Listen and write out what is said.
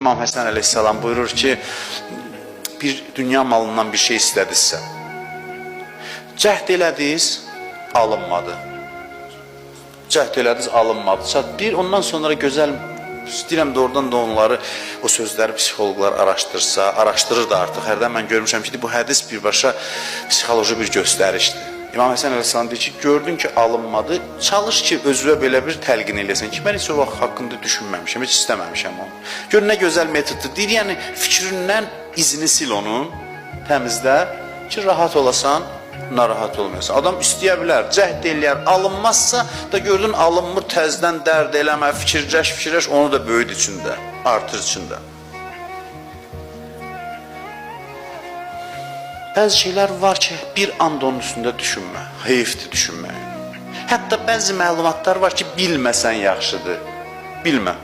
İmam Həsən əleyhissalam buyurur ki, bir dünya malından bir şey istədinizsə, cəhd elədiniz, alınmadı. Cəhd elədiniz, alınmadı. Bir, ondan sonra gözəl, istəyirəm də oradan da onları, o sözləri psixologlar araşdırır da artıq. Hərdən mən görmüşəm ki, bu hədis birbaşa psixoloji bir göstərişdir. İmam Həsən əleyhissalam deyir ki, gördün ki, alınmadı, çalış ki, özünə belə bir təlqin eləsən ki, mən heç o vaxt haqqında düşünməmişəm, heç istəməmişəm onu. Gör, nə gözəl metoddur. Deyir, yəni fikrindən izini sil onun, təmizlə ki, rahat olasan, narahat olmuyorsan. Adam istəyə bilər, cəhd eləyər, alınmazsa da gördün, alınmır, təzdən dərd eləmə, fikirləş, onu da böyüd içində, artır içində. Bəzi şeylər var ki, bir anda onun üstündə düşünmə, heyifdir düşünmək. Hətta bəzi məlumatlar var ki, bilməsən yaxşıdır, bilmə.